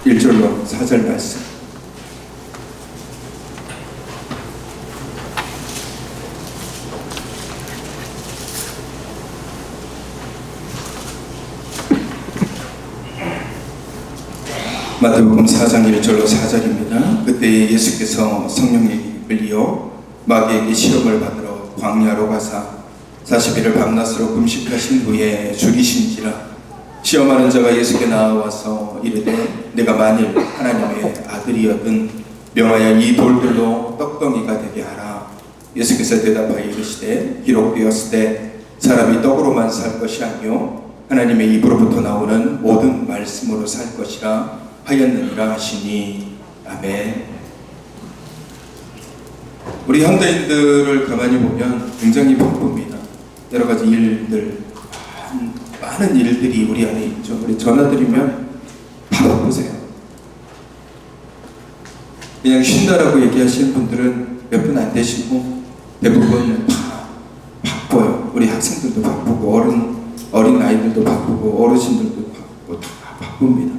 1절로 4절 말씀. 마태복음 4장 1절로 4절입니다. 그때 예수께서 성령에게 이어 마귀에게 시험을 받으러 광야로 가사 40일을 밤낮으로 금식하신 후에 죽이신지라. 시험하는 자가 예수께 나와서 이르되 내가 만일 하나님의 아들이었든 명하여 이 돌들로 떡덩이가 되게 하라. 예수께서 대답하여 이르시되 기록되었으되 사람이 떡으로만 살 것이 아니요 하나님의 입으로부터 나오는 모든 말씀으로 살 것이라 하였느니라 하시니. 아멘. 우리 현대인들을 가만히 보면 굉장히 바쁩니다. 여러 가지 일들, 많은 일들이 우리 안에 있죠. 우리 전화드리면 바쁘세요. 그냥 쉰다라고 얘기하시는 분들은 몇 분 안 되시고 대부분 다 바빠요. 우리 학생들도 바쁘고 어린 아이들도 바쁘고 어르신들도 바쁘고 다 바쁩니다.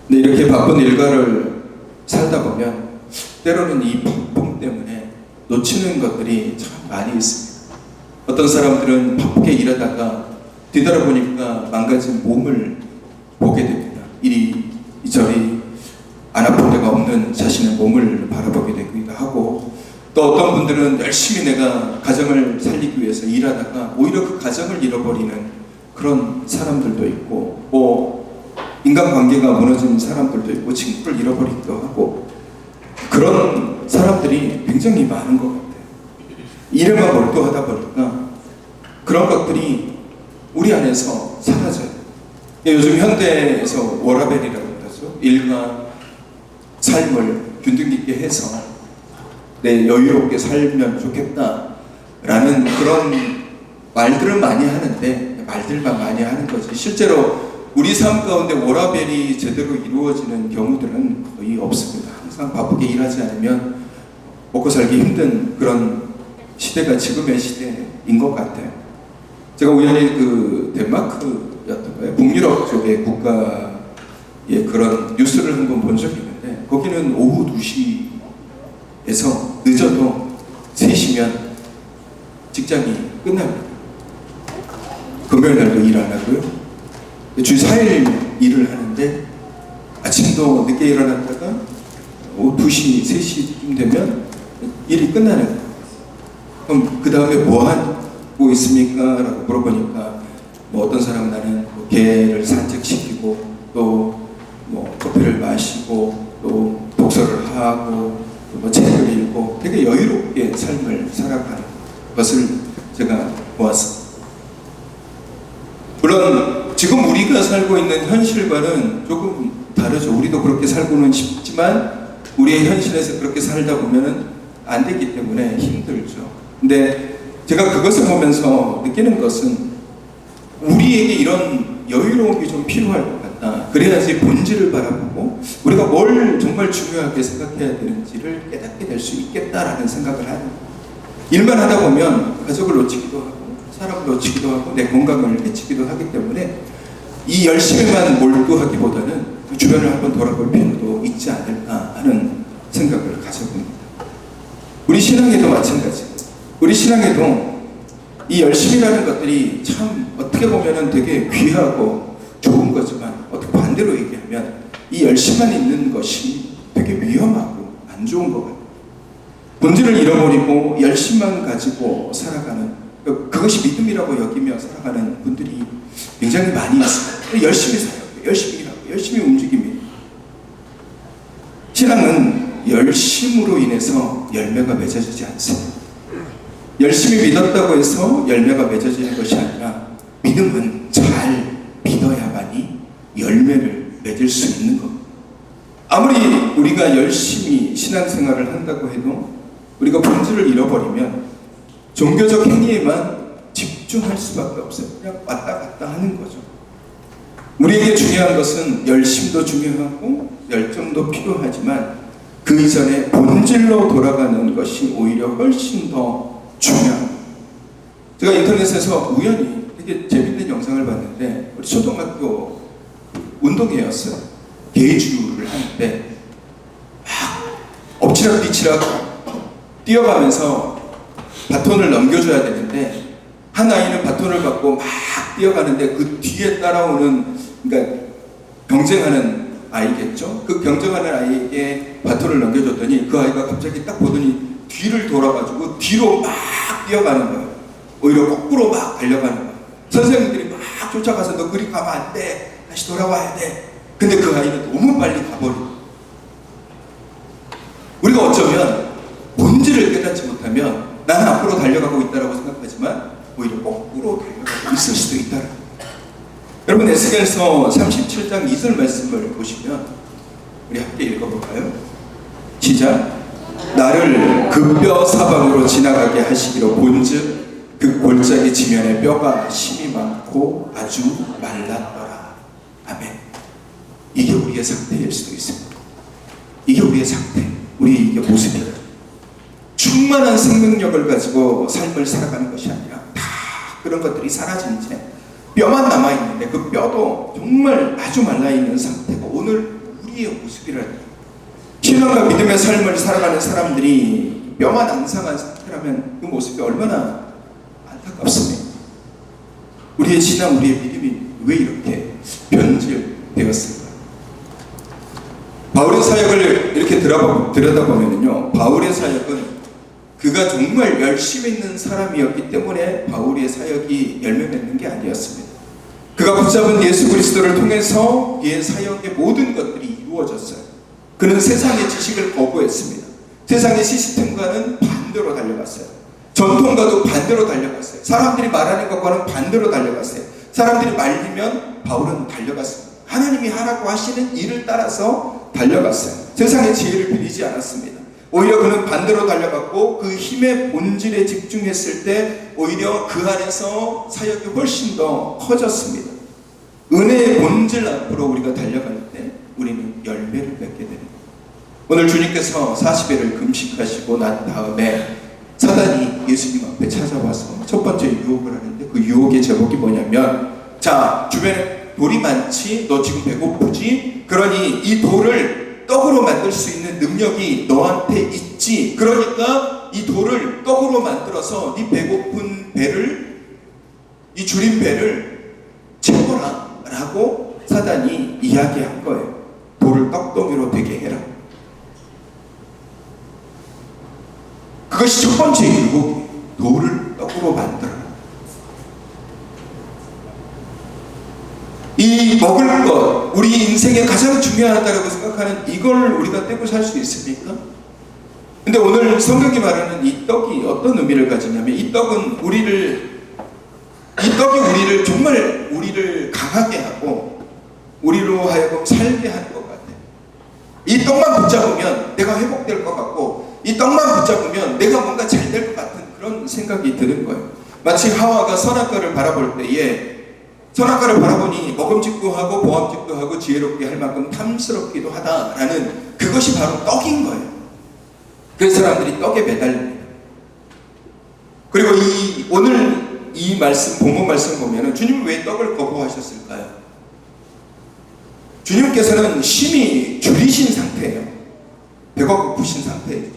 근데 이렇게 바쁜 일과를 살다 보면 때로는 이 바쁨 때문에 놓치는 것들이 참 많이 있습니다. 어떤 사람들은 바쁘게 일하다가 뒤돌아보니까 망가진 몸을 보게 됩니다. 이리저리 안 아픈 데가 없는 자신의 몸을 바라보게 되기도 하고, 또 어떤 분들은 열심히 내가 가정을 살리기 위해서 일하다가 오히려 그 가정을 잃어버리는 그런 사람들도 있고, 인간관계가 무너진 사람들도 있고 친구를 잃어버리기도 하고, 그런 사람들이 굉장히 많은 것 같아요. 일에만 몰두하다 보니까 그런 것들이 우리 안에서 사라져요. 요즘 현대에서 워라밸이라고 하죠. 일과 삶을 균등 있게 해서 내 여유롭게 살면 좋겠다라는 그런 말들을 많이 하는데, 말들만 많이 하는 거지 실제로 우리 삶 가운데 워라밸이 제대로 이루어지는 경우들은 거의 없습니다. 항상 바쁘게 일하지 않으면 먹고 살기 힘든 그런 시대가 지금의 시대인 것 같아요. 제가 우연히 그 덴마크였던가요? 북유럽 쪽의 국가의 그런 뉴스를 한번 본 적이 있는데, 거기는 오후 2시에서 늦어도 3시면 직장이 끝납니다. 금요일 날도 일 안 하고요. 주 4일 일을 하는데 아침도 늦게 일어났다가 오후 2시, 3시쯤 되면 일이 끝나는 거예요. 그럼 그 다음에 뭐 하고 있습니까? 라고 물어보니까 어떤 사람은 나는 개를 산책시키고 또 커피를 마시고 또 독서를 하고 또 책을 읽고 되게 여유롭게 삶을 살아가는 것을 제가 보았습니다. 물론 지금 우리가 살고 있는 현실과는 조금 다르죠. 우리도 그렇게 살고는 싶지만 우리의 현실에서 그렇게 살다 보면은 안 되기 때문에 힘들죠. 근데 제가 그것을 보면서 느끼는 것은 우리에게 이런 여유로움이 좀 필요할 것 같다. 그래야지 본질을 바라보고 우리가 뭘 정말 중요하게 생각해야 되는지를 깨닫게 될 수 있겠다라는 생각을 하는 거예요. 일만 하다 보면 가족을 놓치기도 하고 사람을 놓치기도 하고 내 건강을 해치기도 하기 때문에 이 열심히만 몰두하기보다는 주변을 한번 돌아볼 필요도 있지 않을까 하는 생각을 가져봅니다. 우리 신앙에도 마찬가지예요. 우리 신앙에도 이 열심이라는 것들이 참 어떻게 보면 되게 귀하고 좋은 거지만 어떻게 반대로 얘기하면 이 열심만 있는 것이 되게 위험하고 안 좋은 것 같아요. 본질을 잃어버리고 열심만 가지고 살아가는, 그것이 믿음이라고 여기며 살아가는 분들이 굉장히 많이 있습니다. 열심히 살아요. 열심히 일하고 열심히 움직입니다. 신앙은 열심으로 인해서 열매가 맺어지지 않습니다. 열심히 믿었다고 해서 열매가 맺어지는 것이 아니라 믿음은 잘 믿어야만이 열매를 맺을 수 있는 겁니다. 아무리 우리가 열심히 신앙생활을 한다고 해도 우리가 본질을 잃어버리면 종교적 행위에만 집중할 수밖에 없어요. 그냥 왔다 갔다 하는 거죠. 우리에게 중요한 것은 열심도 중요하고 열정도 필요하지만 그 이전에 본질로 돌아가는 것이 오히려 훨씬 더 중요합니다. 제가 인터넷에서 우연히 되게 재밌는 영상을 봤는데 우리 초등학교 운동회였어요. 계주를 하는데 막 엎치락뒤치락 뛰어가면서 바톤을 넘겨줘야 되는데 한 아이는 바톤을 받고 막 뛰어가는데 그 뒤에 따라오는, 그러니까 경쟁하는 아이겠죠. 그 경쟁하는 아이에게 바톤을 넘겨줬더니 그 아이가 갑자기 딱 보더니 뒤를 돌아가지고 뒤로 막 뛰어가는 거예요. 오히려 거꾸로 막 달려가는 거예요. 선생님들이 막 쫓아가서 너 그리 가면 안 돼, 다시 돌아와야 돼. 근데 그 아이는 너무 빨리 가버리고, 우리가 어쩌면 본질을 깨닫지 못하면 나는 앞으로 달려가고 있다고 생각하지만 오히려 거꾸로 달려가고 있을 수도 있다. 여러분, 에스겔서 37장 2절 말씀을 보시면 우리 함께 읽어볼까요? 시작. 나를 그 뼈 사방으로 지나가게 하시기로 본즉 그 골짜기 지면에 뼈가 심이 많고 아주 말랐더라. 아멘. 이게 우리의 상태일 수도 있습니다. 이게 우리의 상태, 우리의 이게 모습이에요. 충만한 생명력을 가지고 삶을 살아가는 것이 아니라 다 그런 것들이 사라진 채 뼈만 남아있는데 그 뼈도 정말 아주 말라있는 상태가 오늘 우리의 모습이라는, 신앙과 믿음의 삶을 살아가는 사람들이 뼈만 앙상한 상태라면 그 모습이 얼마나 안타깝습니다. 우리의 신앙, 우리의 믿음이 왜 이렇게 변질되었을까? 바울의 사역을 이렇게 들여다보면요, 바울의 사역은 그가 정말 열심히 있는 사람이었기 때문에 바울의 사역이 열매 맺는 게 아니었습니다. 그가 붙잡은 예수 그리스도를 통해서 그의 사역의 모든 것들이 이루어졌어요. 그는 세상의 지식을 거부했습니다. 세상의 시스템과는 반대로 달려갔어요. 전통과도 반대로 달려갔어요. 사람들이 말하는 것과는 반대로 달려갔어요. 사람들이 말리면 바울은 달려갔습니다. 하나님이 하라고 하시는 일을 따라서 달려갔어요. 세상의 지혜를 빌리지 않았습니다. 오히려 그는 반대로 달려갔고 그 힘의 본질에 집중했을 때 오히려 그 안에서 사역이 훨씬 더 커졌습니다. 은혜의 본질 앞으로 우리가 달려갈 때 우리는 열매를 맺게 됩니다. 오늘 주님께서 40일을 금식하시고 난 다음에 사단이 예수님 앞에 찾아와서 첫 번째 유혹을 하는데, 그 유혹의 제목이 뭐냐면, 자, 주변에 돌이 많지? 너 지금 배고프지? 그러니 이 돌을 떡으로 만들 수 있는 능력이 너한테 있지? 그러니까 이 돌을 떡으로 만들어서 네 배고픈 배를, 이 줄인 배를 채워라 라고 사단이 이야기한 거예요. 돌을 떡덩이로 되게 해라. 그것이 첫 번째 유혹이에요. 돌을 떡으로 만들어. 이 먹을 것, 우리 인생에 가장 중요하다고 생각하는 이걸 우리가 떼고 살 수 있습니까? 근데 오늘 성경이 말하는 이 떡이 어떤 의미를 가지냐면, 이 떡이 우리를 정말 우리를 강하게 하고 우리로 하여금 살게 하는 것 같아요. 이 떡만 붙잡으면 내가 회복될 것 같고, 이 떡만 붙잡으면 내가 뭔가 잘 될 것 같은 그런 생각이 드는 거예요. 마치 하와가 선악과를 바라볼 때에, 선악과를 바라보니 먹음직도 하고 보암직도 하고 지혜롭게 할 만큼 탐스럽기도 하다라는, 그것이 바로 떡인 거예요. 그래서 사람들이 떡에 매달립니다. 그리고 오늘 이 말씀, 본문 말씀 보면은 주님은 왜 떡을 거부하셨을까요? 주님께서는 심히 줄이신 상태예요. 배가 고프신 상태예요.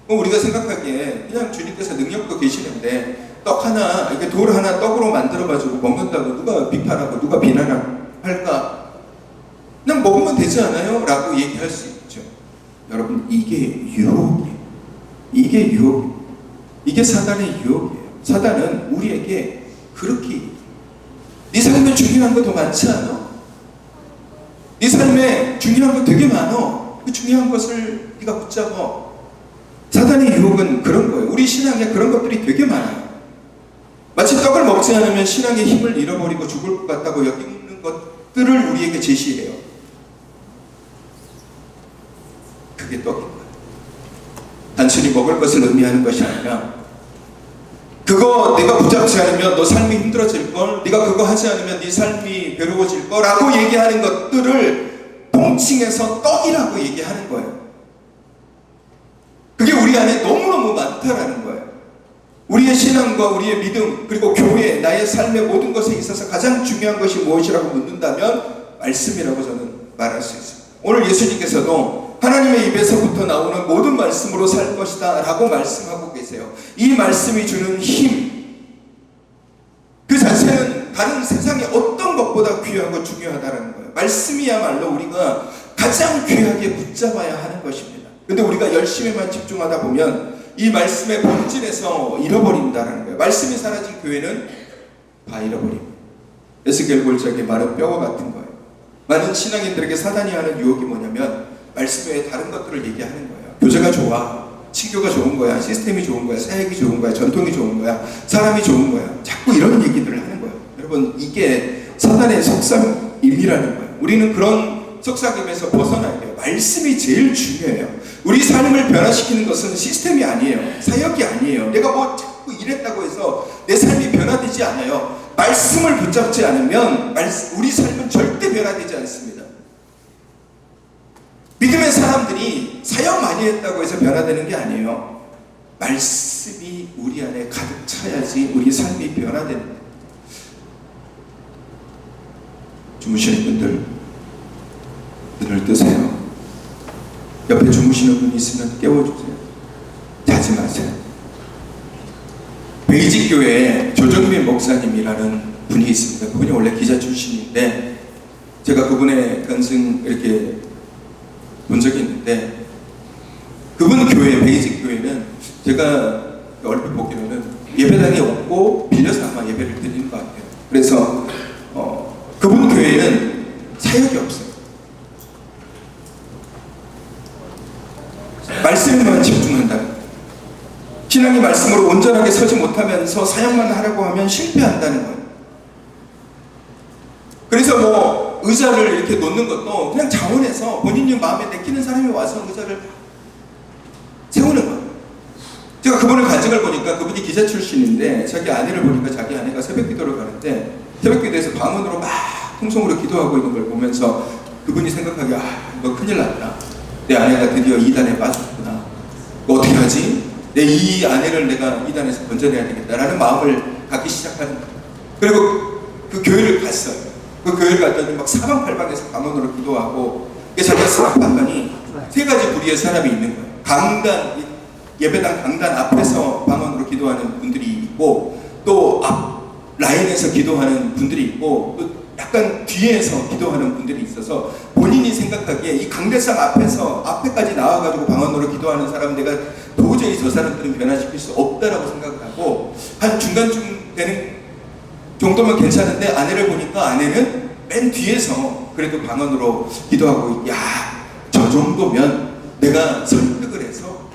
우리가 생각하기에 그냥 주님께서 능력도 계시는데 떡 하나, 이렇게 돌 하나 떡으로 만들어가지고 먹는다고 누가 비판하고 누가 비난할까? 그냥 먹으면 되지 않아요? 라고 얘기할 수 있죠. 여러분, 이게 유혹이에요. 이게 유혹이에요. 이게 사단의 유혹이에요. 사단은 우리에게 그렇게, 네 삶에 중요한 거 더 많지 않아? 네 삶에 중요한 거 되게 많아. 그 중요한 것을 네가 붙잡아. 사단의 유혹은 그런 거예요. 우리 신앙에 그런 것들이 되게 많아요. 마치 떡을 먹지 않으면 신앙의 힘을 잃어버리고 죽을 것 같다고 여기는 것들을 우리에게 제시해요. 그게 떡인 거예요. 단순히 먹을 것을 의미하는 것이 아니라, 그거 내가 붙잡지 않으면 너 삶이 힘들어질걸, 네가 그거 하지 않으면 네 삶이 괴로워질 거라고 얘기하는 것들을 통칭해서 떡이라고 얘기하는 거예요. 그게 우리 안에 너무너무 많다라는 거예요. 우리의 신앙과 우리의 믿음, 그리고 교회, 나의 삶의 모든 것에 있어서 가장 중요한 것이 무엇이라고 묻는다면 말씀이라고 저는 말할 수 있습니다. 오늘 예수님께서도 하나님의 입에서부터 나오는 모든 말씀으로 살 것이다 라고 말씀하고 계세요. 이 말씀이 주는 힘, 그 자체는 다른 세상의 어떤 것보다 귀하고 중요하다는 거예요. 말씀이야말로 우리가 가장 귀하게 붙잡아야 하는 것입니다. 근데 우리가 열심히만 집중하다 보면 이 말씀의 본질에서 잃어버린다는 거예요. 말씀이 사라진 교회는 다 잃어버립니다. 에스겔 골짜기의 마른 뼈와 같은 거예요. 많은 신앙인들에게 사단이 하는 유혹이 뭐냐면 말씀 외에 다른 것들을 얘기하는 거예요. 교제가 좋아, 친교가 좋은 거야, 시스템이 좋은 거야, 사역이 좋은 거야, 전통이 좋은 거야, 사람이 좋은 거야. 자꾸 이런 얘기들을 하는 거예요. 여러분, 이게 사단의 속삭임이라는 거예요. 우리는 그런 속삭임에서 벗어나야 돼요. 말씀이 제일 중요해요. 우리 삶을 변화시키는 것은 시스템이 아니에요. 사역이 아니에요. 내가 뭐 자꾸 이랬다고 해서 내 삶이 변화되지 않아요. 말씀을 붙잡지 않으면 우리 삶은 절대 변화되지 않습니다. 믿음의 사람들이 사역 많이 했다고 해서 변화되는 게 아니에요. 말씀이 우리 안에 가득 차야지 우리 삶이 변화되는 거예요. 주무시는 분들 눈을 뜨세요. 옆에 주무시는 분이 있으면 깨워주세요. 자지 마세요. 베이직 교회에 조정민 목사님이라는 분이 있습니다. 그분이 원래 기자 출신인데 제가 그분의 간증 이렇게 본 적이 있는데, 그분 교회, 베이직 교회는 제가 얼핏 보기로는 예배당에 없고 빌려서 아마 예배를 드리는 것 같아요. 그래서 그분 교회는 사역이 없어요. 말씀에만 집중한다는 거예요. 신앙의 말씀으로 온전하게 서지 못하면서 사역만 하려고 하면 실패한다는 거예요. 그래서 뭐 의자를 이렇게 놓는 것도 그냥 자원해서 본인이 마음에 내키는 사람이 와서 의자를 세우는 거예요. 제가 그분의 간증을 보니까 그분이 기자 출신인데 자기 아내를 보니까 자기 아내가 새벽 기도를 가는데 새벽 기도에서 방언으로 막 통성으로 기도하고 있는 걸 보면서 그분이 생각하기에 이거 큰일 났다. 내 아내가 드디어 이단에 빠졌구나. 어떻게 하지? 내 이 아내를 내가 이단에서 건져내야 되겠다라는 마음을 갖기 시작하는 거예요. 그리고 그 교회를 갔어요. 그 교회를 갔더니 막 사방팔방에서 방언으로 기도하고 자기가 싹 봤더니 세 가지 부류의 사람이 있는 거예요. 강단, 예배당 강단 앞에서 방언으로 기도하는 분들이 있고, 또 앞 라인에서 기도하는 분들이 있고, 또 약간 뒤에서 기도하는 분들이 있어서 본인이 생각하기에 이 강대상 앞에까지 나와가지고 방언으로 기도하는 사람 내가 도저히 저 사람들은 변화시킬 수 없다라고 생각하고 한 중간쯤 되는 정도면 괜찮은데 아내를 보니까 아내는 맨 뒤에서 그래도 방언으로 기도하고, 저 정도면 내가 설득을 해서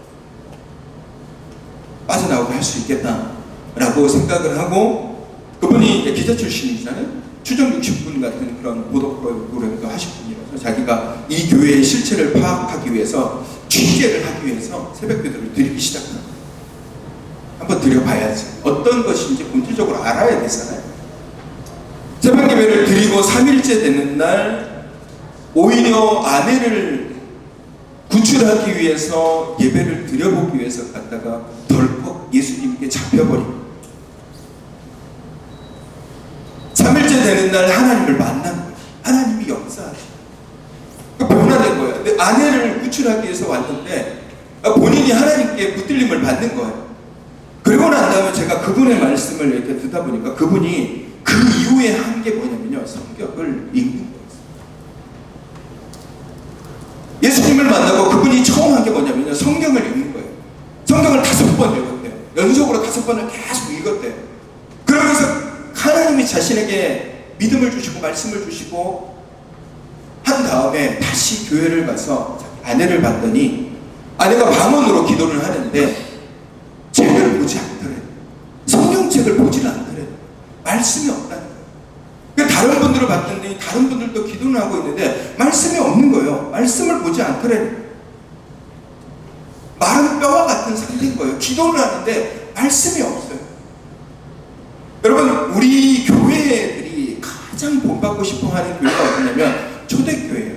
빠져나오고 할 수 있겠다라고 생각을 하고, 그분이 기자 출신이잖아요. 추정 60분 같은 그런 보도 프로그램도 하실 분이라서 자기가 이 교회의 실체를 파악하기 위해서 취재를 하기 위해서 새벽 기도를 드리기 시작합니다. 한번 드려봐야지. 어떤 것인지 본질적으로 알아야 되잖아요. 새벽 예배를 드리고 3일째 되는 날 오히려 아내를 구출하기 위해서 예배를 드려보기 위해서 갔다가 덜컥 예수님께 잡혀버립니다. 3일째 되는 날 하나님을 만난 거예요. 하나님이 역사하시고 변화된 거예요. 근데 아내를 구출하기 위해서 왔는데 본인이 하나님께 붙들림을 받는 거예요. 그리고 난 다음에 제가 그분의 말씀을 이렇게 듣다 보니까 그분이 그 이후에 한 게 뭐냐면요, 성경을 읽는 거예요. 예수님을 만나고 그분이 처음 한 게 뭐냐면요, 성경을 읽는 거예요. 성경을 5번 읽었대요. 연속으로 5번을 계속 읽었대요. 그러면서 하나님이 자신에게 믿음을 주시고 말씀을 주시고 한 다음에 다시 교회를 가서 아내를 봤더니 아내가 방언으로 기도를 하는데 책을 보지 않더래요. 성경책을 보지 않더래요. 말씀이 없다는 거예요. 다른 분들을 봤더니 다른 분들도 기도를 하고 있는데 말씀이 없는 거예요. 말씀을 보지 않더래요. 마른 뼈와 같은 상태인 거예요. 기도를 하는데 말씀이 없어요. 여러분, 우리 교회들이 가장 본받고 싶어 하는 교회가 어디냐면 초대교회예요.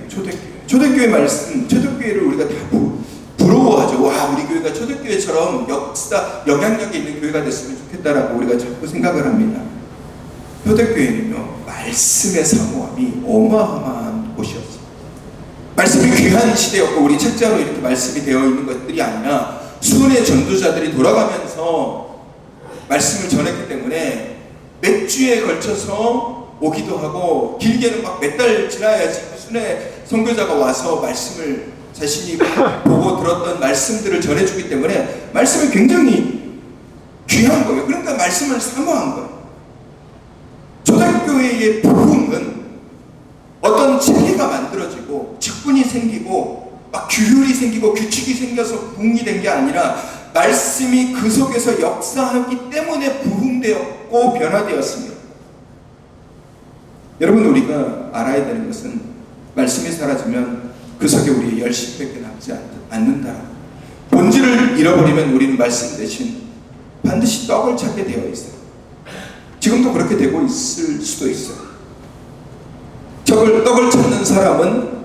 초대교회 말씀, 초대교회를 우리가 다 부러워하죠. 와, 우리 교회가 초대교회처럼 영향력이 있는 교회가 됐으면 좋겠다라고 우리가 자꾸 생각을 합니다. 초대교회는요, 말씀의 사모함이 어마어마한 곳이었어요. 말씀이 귀한 시대였고 우리 책자로 이렇게 말씀이 되어 있는 것들이 아니라 수훈의 전도자들이 돌아가면서 말씀을 전했기 때문에 몇 주에 걸쳐서 오기도 하고 길게는 막 몇 달 지나야지 수훈의 선교자가 와서 말씀을 자신이 보고 들었던 말씀들을 전해주기 때문에 말씀이 굉장히 귀한 거예요. 그러니까 말씀을 사모한 거예요. 초대교회의 부흥은 어떤 체계가 만들어지고 직분이 생기고 막 규율이 생기고 규칙이 생겨서 부흥이 된 게 아니라 말씀이 그 속에서 역사하기 때문에 부흥되었고 변화되었습니다. 여러분, 우리가 알아야 되는 것은 말씀이 사라지면 그 속에 우리의 열심밖에 남지 않는다. 본질을 잃어버리면 우리는 말씀 대신 반드시 떡을 찾게 되어 있어요. 지금도 그렇게 되고 있을 수도 있어요. 떡을 찾는 사람은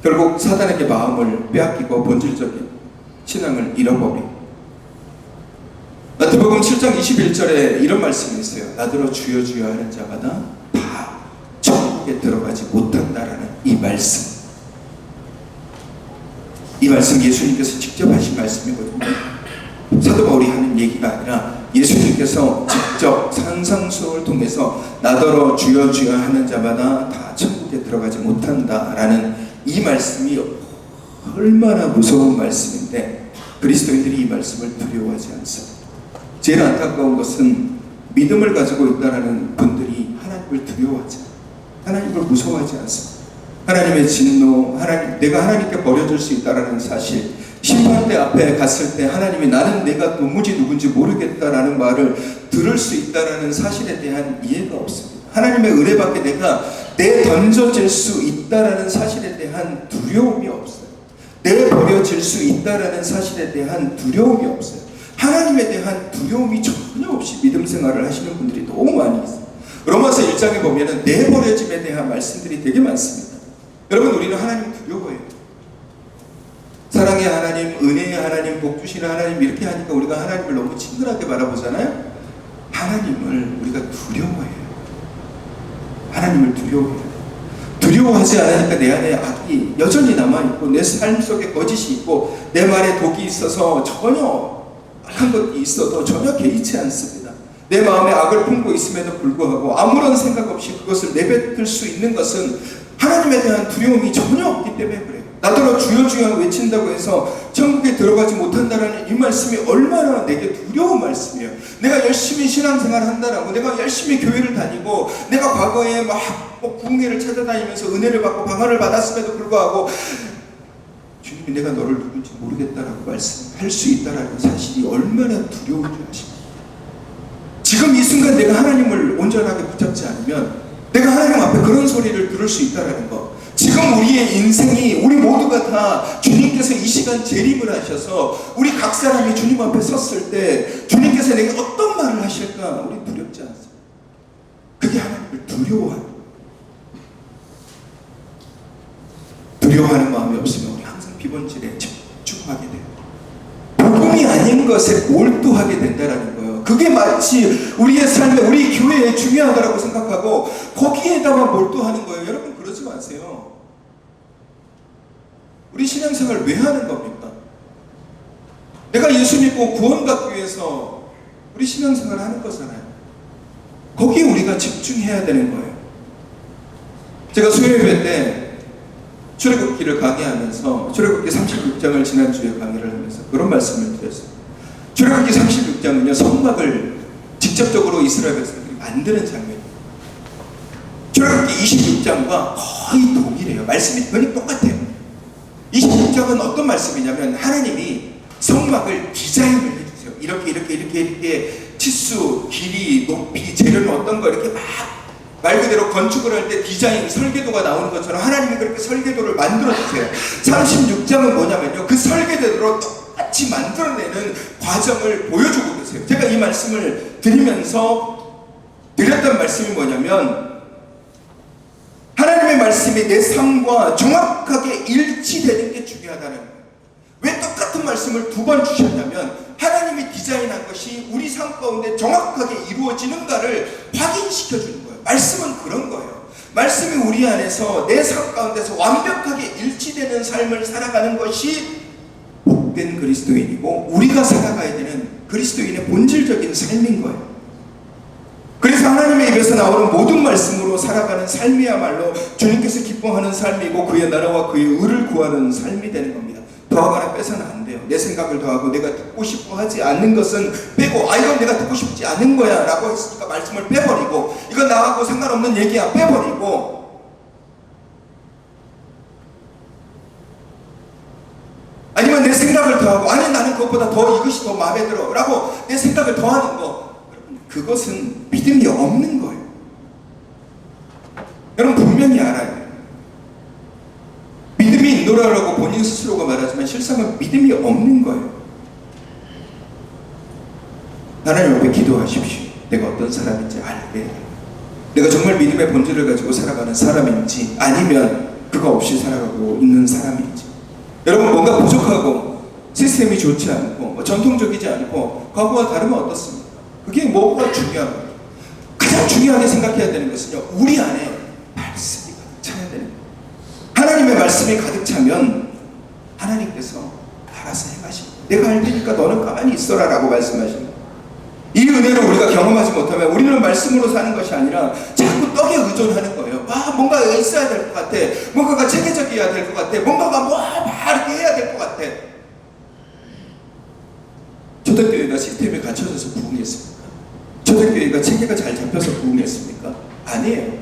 결국 사단에게 마음을 빼앗기고 본질적인 신앙을 잃어버리고, 마태복음 7장 21절에 이런 말씀이 있어요. 나더러 주여 주여 하는 자마다 다 천국에 들어가지 못한다라는 이 말씀. 이 말씀 예수님께서 직접 하신 말씀이거든요. 사도 바울이 하는 얘기가 아니라 예수님께서 직접 산상수훈을 통해서 나더러 주여 주여 하는 자마다 다 천국에 들어가지 못한다라는 이 말씀이 얼마나 무서운 말씀인데 그리스도인들이 이 말씀을 두려워하지 않습니다. 제일 안타까운 것은 믿음을 가지고 있다는 분들이 하나님을 두려워하지 않아요. 하나님을 무서워하지 않습니다. 하나님의 진노, 내가 하나님께 버려질 수 있다는 사실, 심판대 앞에 갔을 때 하나님이 나는 내가 도무지 누군지 모르겠다라는 말을 들을 수 있다는 사실에 대한 이해가 없습니다. 하나님의 은혜밖에 내가 던져질 수 있다라는 사실에 대한 두려움이 없어요. 버려질 수 있다라는 사실에 대한 두려움이 없어요. 하나님에 대한 두려움이 전혀 없이 믿음 생활을 하시는 분들이 너무 많이 있어요. 로마서 1장에 보면은 내버려짐에 대한 말씀들이 되게 많습니다. 여러분, 우리는 하나님 두려워해요. 사랑의 하나님, 은혜의 하나님, 복 주시는 하나님 이렇게 하니까 우리가 하나님을 너무 친근하게 바라보잖아요. 하나님을 우리가 두려워해요. 하나님을 두려워해요. 두려워하지 않으니까 내 안에 악이 여전히 남아있고 내 삶 속에 거짓이 있고 내 말에 독이 있어서 전혀 악한 것이 있어도 전혀 개의치 않습니다. 내 마음에 악을 품고 있음에도 불구하고 아무런 생각 없이 그것을 내뱉을 수 있는 것은 하나님에 대한 두려움이 전혀 없기 때문에 그래요. 나더러 주여 주여 외친다고 해서 천국에 들어가지 못한다라는 이 말씀이 얼마나 내게 두려운 말씀이에요. 내가 열심히 신앙생활을 한다라고, 내가 열심히 교회를 다니고, 내가 과거에 막 부흥회를 찾아다니면서 은혜를 받고 방언을 받았음에도 불구하고 주님이 내가 너를 누군지 모르겠다라고 말씀할 수 있다라는 사실이 얼마나 두려운 줄 아십니까? 지금 이 순간 내가 하나님을 온전하게 붙잡지 않으면 내가 하나님 앞에 그런 소리를 들을 수 있다라는 거. 지금 우리의 인생이, 우리 모두가 다 주님께서 이 시간 재림을 하셔서 우리 각 사람이 주님 앞에 섰을 때 주님께서 내게 어떤 말을 하실까 우리 두렵지 않습니다. 그게 하나님을 두려워하는 마음이 없으면 우리 항상 비본질에 집중하게 돼요. 복음이 아닌 것에 몰두하게 된다는 거예요. 그게 마치 우리의 삶에, 우리 교회에 중요하다고 생각하고 거기에다가 몰두하는 거예요. 여러분, 그러지 마세요. 우리 신앙생활 왜 하는 겁니까? 내가 예수 믿고 구원받기 위해서 우리 신앙생활 하는 거잖아요. 거기에 우리가 집중해야 되는 거예요. 제가 수요예배 때 출애굽기를 강의하면서 출애굽기 36장을 지난주에 강의를 하면서 그런 말씀을 드렸어요. 출애굽기 36장은요, 성막을 직접적으로 이스라엘 백성들이 만드는 장면이에요. 출애굽기 26장과 거의 동일해요. 말씀이 거의 똑같아요. 26장은 어떤 말씀이냐면 하나님이 성막을 디자인을 해주세요. 이렇게 치수, 길이, 높이, 재료는 어떤 거 이렇게 말 그대로 건축을 할 때 디자인, 설계도가 나오는 것처럼 하나님이 그렇게 설계도를 만들어주세요. 36장은 뭐냐면요, 그 설계대로 똑같이 만들어내는 과정을 보여주고 계세요. 제가 이 말씀을 드리면서 드렸던 말씀이 뭐냐면 하나님의 말씀이 내 삶과 정확하게 일치되는 게 중요하다는 거예요. 왜 똑같은 말씀을 두 번 주셨냐면 하나님이 디자인한 것이 우리 삶 가운데 정확하게 이루어지는가를 확인시켜 주는 거예요. 말씀은 그런 거예요. 말씀이 우리 안에서 내 삶 가운데서 완벽하게 일치되는 삶을 살아가는 것이 복된 그리스도인이고 우리가 살아가야 되는 그리스도인의 본질적인 삶인 거예요. 그래서 하나님의 입에서 나오는 모든 말씀으로 살아가는 삶이야말로 주님께서 기뻐하는 삶이고 그의 나라와 그의 의를 구하는 삶이 되는 겁니다. 더하거나 빼서는 안 돼요. 내 생각을 더하고 내가 듣고 싶어 하지 않는 것은 빼고 이건 내가 듣고 싶지 않은 거야 라고 했으니까 말씀을 빼버리고 이건 나하고 상관없는 얘기야 빼버리고 아니면 내 생각을 더하고 아니 나는 그것보다 더 이것이 더 마음에 들어 라고 내 생각을 더하는 거 그것은 믿음이 없는 거예요. 여러분 분명히 알아야 돼요. 믿음이 있노라라고 본인 스스로가 말하지만 실상은 믿음이 없는 거예요. 하나님 앞에 기도하십시오. 내가 어떤 사람인지 알게. 내가 정말 믿음의 본질을 가지고 살아가는 사람인지 아니면 그거 없이 살아가고 있는 사람인지. 여러분 뭔가 부족하고 시스템이 좋지 않고 전통적이지 않고 과거와 다르면 어떻습니까? 그게 뭐가 중요한 거예요? 가장 중요하게 생각해야 되는 것은요. 우리 안에 말씀이 가득 차야 되는 거예요. 하나님의 말씀이 가득 차면 하나님께서 알아서 행하시고 내가 알 테니까 너는 가만히 있어라 라고 말씀하시는 거예요. 이 은혜를 우리가 경험하지 못하면 우리는 말씀으로 사는 것이 아니라 자꾸 떡에 의존하는 거예요. 뭔가 있어야 될 것 같아. 뭔가가 체계적이어야 될 것 같아. 뭔가가 이렇게 해야 될 것 같아. 초대교회가 시스템에 갖춰져서 부흥했습니까? 초대교회가 체계가 잘 잡혀서 부흥했습니까? 아니에요.